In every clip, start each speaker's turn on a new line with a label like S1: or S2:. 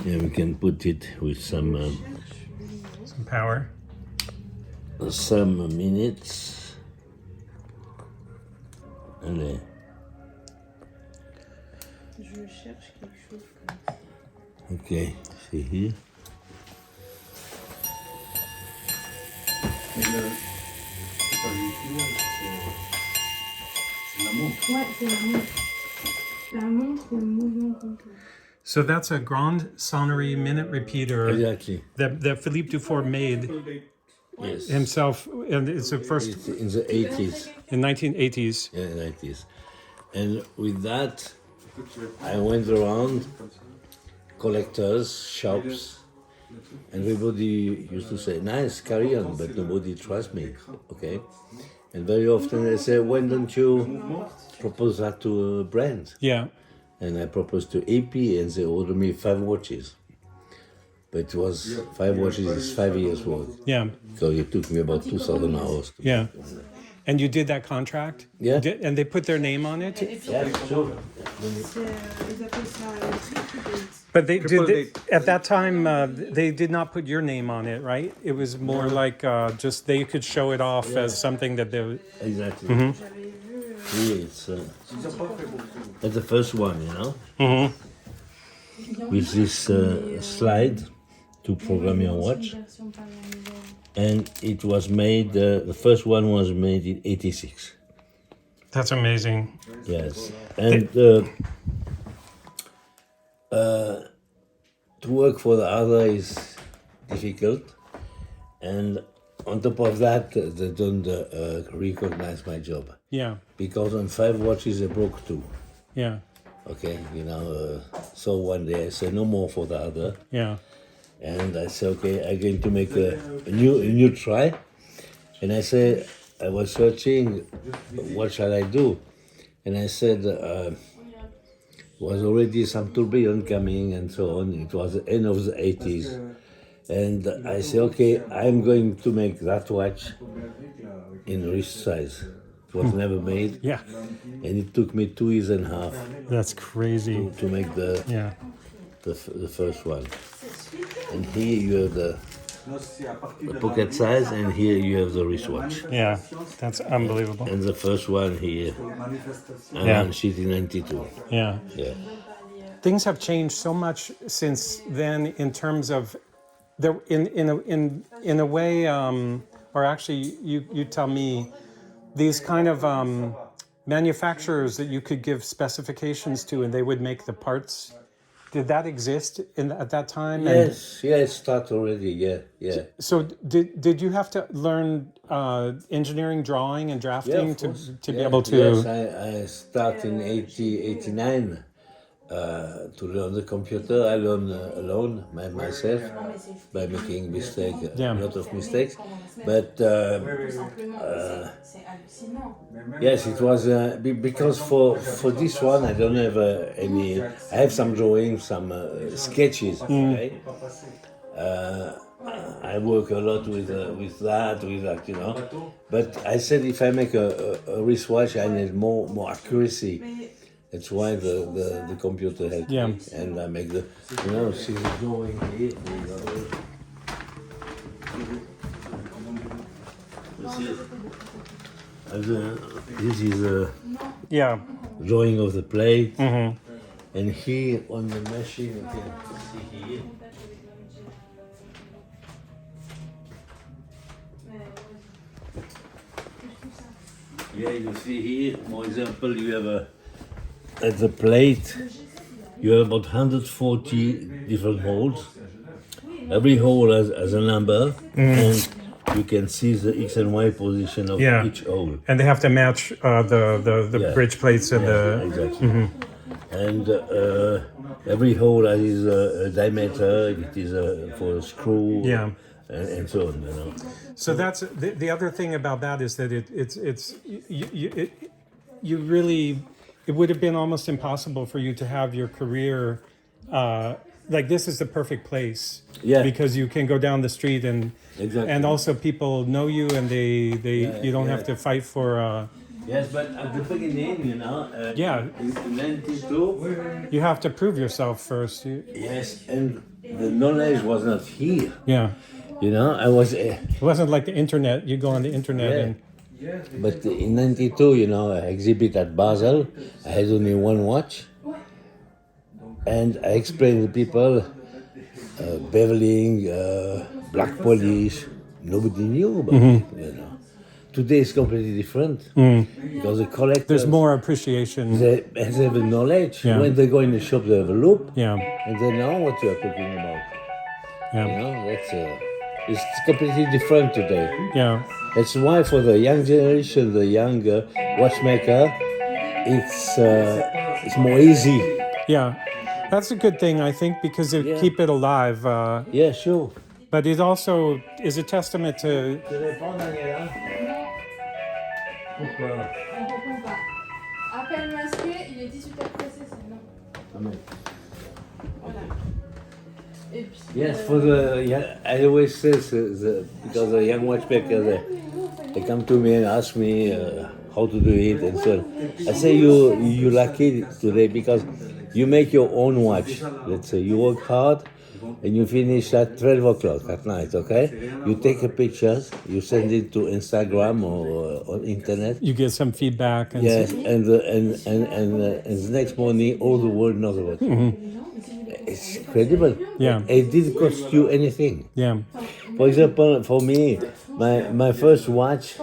S1: Yeah, we can put it with some
S2: power.
S1: minutes. Allez.
S3: Je cherche quelque chose comme ça.
S1: Okay, see here.
S3: Ouais, c'est la montre. La montre, le mouvement complet.
S2: So that's a grand sonnerie minute repeater
S1: Exactly.
S2: that Philippe Dufour made
S1: Yes.
S2: himself, and it's the first
S1: It's in the 80s.
S2: in 1980s.
S1: Yeah, 90s. And with that, I went around collectors, shops, and everybody used to say, nice, carry on, but nobody trusts me, okay? And very often they say, why don't you propose that to a brand?
S2: Yeah,
S1: And I proposed to AP, and they ordered me 5 watches. But it was 5 watches is 5 years work.
S2: yeah,
S1: So it took me about 2,000 hours.
S2: yeah. And you did that contract?
S1: Yeah.
S2: And they put their name on it?
S1: Yeah, sure.
S3: Ils appellent ça triple date.
S2: But at that time, they did not put your name on it, right? It was more like just they could show it off as something that they.
S1: Exactly.
S3: J'avais vu.
S1: Here it's that's the first one, you know, with this slide to program your watch,
S3: Version pas la nouvelle.
S1: and it was made. The first one was made in '86.
S2: That's amazing.
S1: Yes, and to work for the other is difficult, and on top of that, they don't recognize my job
S2: Yeah,
S1: because on 5 watches they broke 2.
S2: yeah,
S1: Okay, you know, so one day I say no more for the other,
S2: yeah.
S1: and I say, okay, I'm going to make a new try, and I say, I was searching, what shall I do? And I said, was already some tourbillon coming and so on. It was the end of the 80s. And I say, okay, I'm going to make that watch in wrist size. It was never made.
S2: Yeah,
S1: And it took me 2 years and a half
S2: that's crazy.
S1: to make the
S2: Yeah,
S1: first one. And here you have the pocket size, and here you have the wristwatch.
S2: yeah, that's unbelievable.
S1: And the first one here,
S2: Yeah.
S1: and she's in 92.
S2: Yeah.
S1: Yeah.
S2: Things have changed so much since then in terms of there in a way or actually you tell me these kind of manufacturers that you could give specifications to and they would make the parts. Did that exist at that time?
S1: Yes, yes, start already, yeah.
S2: So did you have to learn engineering, drawing, and drafting to be able to?
S1: Yes, I start in 89 to learn the computer. I learned alone, myself, by making mistakes,
S2: Yeah.
S1: a lot of mistakes. But
S3: C'est hallucinant.
S1: yes, it was because for this one I don't have any. I have some drawings, some sketches. Okay? I work a lot with that, you know. But I said if I make a wristwatch, I need more accuracy. That's why the computer helped
S2: Yeah.
S1: me, and I make the, you know, see the drawing here. You see it? This is a
S2: Yeah.
S1: drawing of the plate, and here on the machine you can see here. Yeah, you see here, for example, you have at the plate, you have about 140 different holes. Every hole has a number, and you can see the X and Y position of
S2: Yeah.
S1: each hole.
S2: And they have to match the
S1: Yeah.
S2: bridge plates and the.
S1: Exactly. And every hole has a diameter, if it is for a screw,
S2: Yeah.
S1: and so on, you know.
S2: So that's the other thing about that is that you really it would have been almost impossible for you to have your career like this is the perfect place
S1: Yeah.
S2: because you can go down the street and
S1: Exactly.
S2: and also people know you and they you don't have
S1: yeah.
S2: to fight for
S1: Yes, but at the beginning,
S2: Yeah.
S1: in 92,
S2: You have to prove yourself first.
S1: yes, and the knowledge was not here.
S2: Yeah.
S1: I was,
S2: It wasn't like the internet. You go on the internet
S1: yeah.
S2: and
S1: But in 92, I exhibit at Basel. I had only one watch. And I explained to people, beveling, black polish, nobody knew about it. Today is completely different because the collectors,
S2: there's more appreciation.
S1: they have the knowledge.
S2: Yeah.
S1: When they go in the shop, they have a loop,
S2: Yeah.
S1: and they know what you are talking about.
S2: Yeah.
S1: That's it's completely different today.
S2: Yeah.
S1: That's why for the young generation, the young watchmaker, it's more easy.
S2: Yeah. That's a good thing, I think, because it keep it alive.
S1: Yeah, sure.
S2: But it also is a testament to.
S1: Tu réponds, Daniela? Pourquoi?
S3: On répond pas. Appel masqué, il est 18h pressé, c'est non.
S1: Amen.
S3: Voilà. Et puis.
S1: Yes, I always say because the young watchmaker they come to me and ask me how to do it and so on. I say you lucky today because you make your own watch. Let's say you work hard and you finish at 12 o'clock at night. Okay, you take a picture, you send it to Instagram or on internet.
S2: You get some feedback. And
S1: Yes, and the next morning all the world knows about it. It's incredible.
S2: Yeah.
S1: It didn't cost you anything.
S2: Yeah.
S1: For example, for me, my first watch,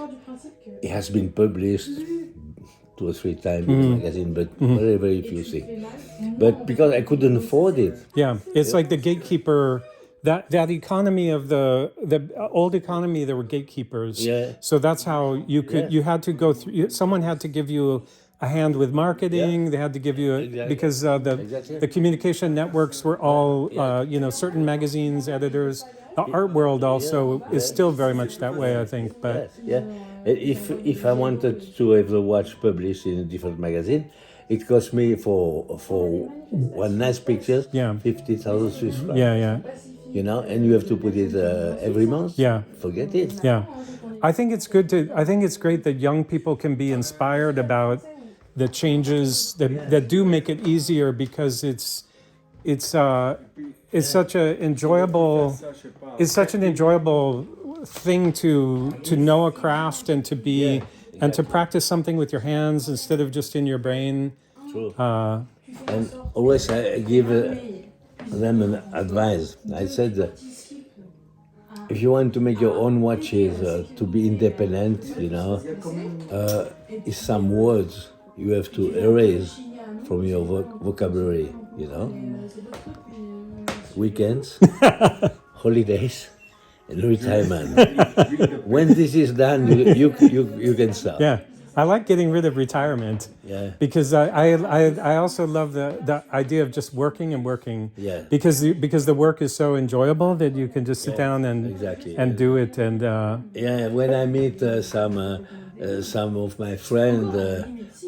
S1: it has been published 2 or 3 times in the magazine, but very, very few things. But because I couldn't afford it.
S2: Yeah. It's like the gatekeeper. That economy of the old economy, there were gatekeepers.
S1: Yeah.
S2: So that's how you could. You had to go through. Someone had to give you a hand with marketing. They had to give you because the communication networks were all certain magazines, editors. The art world also is still very much that way, I think. But
S1: Yeah. If I wanted to have the watch published in a different magazine, it cost me for one nice picture, 50,000 Swiss francs.
S2: yeah.
S1: And you have to put it every month.
S2: Yeah.
S1: Forget it.
S2: Yeah, I think it's great that young people can be inspired about the changes that do make it easier because it's such an enjoyable thing to know a craft and to be and to practice something with your hands instead of just in your brain.
S1: True. And always I give them an advice. I said that if you want to make your own watches, to be independent, is some words you have to erase from your vocabulary, Weekends, holidays, and retirement. When this is done, you can stop.
S2: Yeah, I like getting rid of retirement.
S1: Yeah.
S2: Because I also love the idea of just working and working.
S1: Yeah.
S2: Because the work is so enjoyable that you can just sit down and do it and.
S1: When I meet some of my friends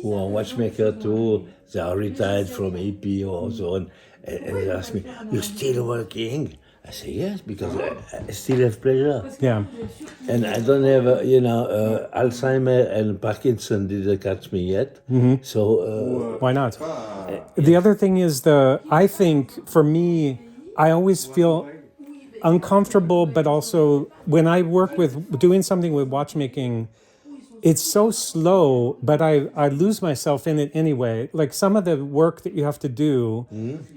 S1: who are watchmaker too, they are retired from AP or so on, and they ask me, "You're still working?" I say yes, because I still have pleasure.
S2: Yeah.
S1: And I don't have, Alzheimer and Parkinson didn't catch me yet. So
S2: why not? The other thing is I think for me, I always feel uncomfortable, but also when I work with doing something with watchmaking, it's so slow, but I lose myself in it anyway. Like some of the work that you have to do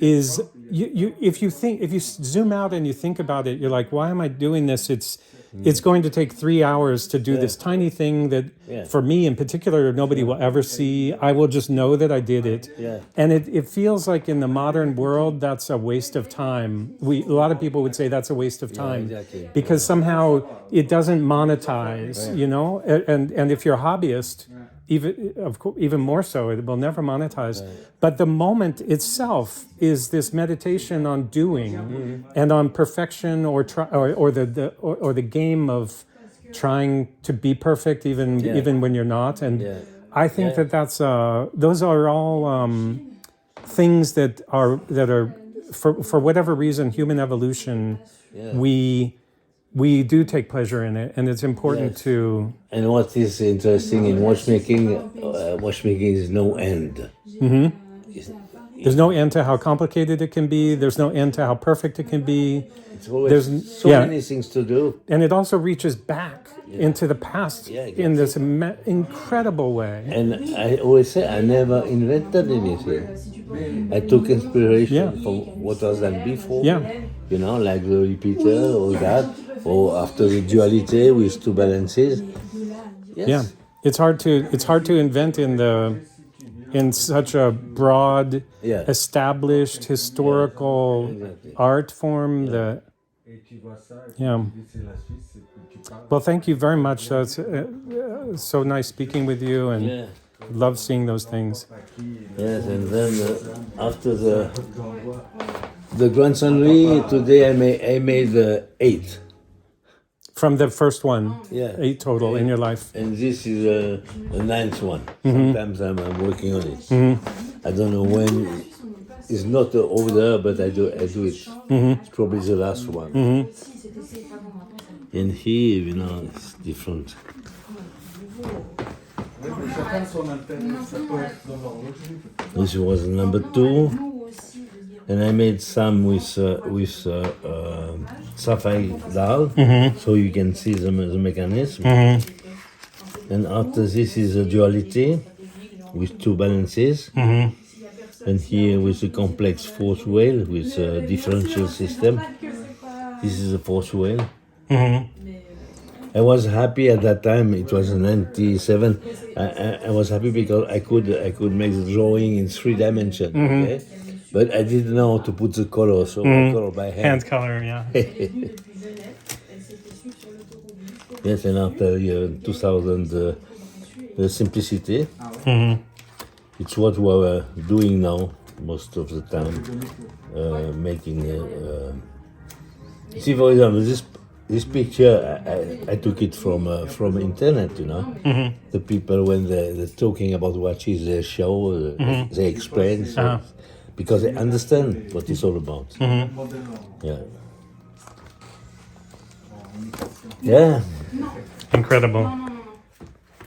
S2: is if you zoom out and you think about it, you're like, why am I doing this? It's going to take 3 hours to do this tiny thing that for me in particular, nobody will ever see. I will just know that I did it.
S1: Yeah.
S2: And it feels like in the modern world, that's a waste of time. A lot of people would say that's a waste of time because somehow it doesn't monetize, and if you're a hobbyist, even more so, it will never monetize. But the moment itself is this meditation on doing and on perfection or the game of trying to be perfect even when you're not. And I think that's those are all things that are for whatever reason, human evolution, we do take pleasure in it, and it's important
S1: Yes.
S2: to.
S1: And what is interesting in watchmaking, watchmaking is no end.
S2: There's no end to how complicated it can be. There's no end to how perfect it can be.
S1: It's always
S2: There's-
S1: so
S2: yeah.
S1: many things to do.
S2: And it also reaches back into the past
S1: Yeah, it
S2: in this incredible way.
S1: And I always say I never invented anything. I took inspiration
S2: Yeah.
S1: from what was done before.
S2: Yeah.
S1: You know, like the repeater, all that, or after the duality with two balances. Yes.
S2: Yeah. It's hard to invent in such a broad,
S1: Yeah.
S2: established historical
S1: Exactly.
S2: art form that. Yeah. Well, thank you very much. It's so nice speaking with you, and
S1: Yeah.
S2: love seeing those things.
S1: Yes, and then after the Grand Sonnerie, today I made 8.
S2: From the first one,
S1: Yeah.
S2: 8 total in your life.
S1: And this is the 9th one. Sometimes I'm working on it. I don't know when. It's not over there, but I do it. It's probably the last one. And here, you know, it's different. This was number 2, and I made some with sapphire dial, so you can see the mechanism. And after this is a duality with 2 balances, and here with a complex fourth wheel with a differential system. This is a fourth wheel. I was happy at that time. It was 97. I was happy because I could make the drawing in 3 dimensions. Okay? But I didn't know how to put the color, so I color by hand.
S2: Hand color, yeah.
S1: Yes, and after 2000, the simplicity. It's what we are doing now most of the time, making. See, for example, this picture I took it from internet. You know, the people when they're talking about watches, they show, they explain, so, because they understand what it's all about. Yeah. Yeah.
S2: Incredible.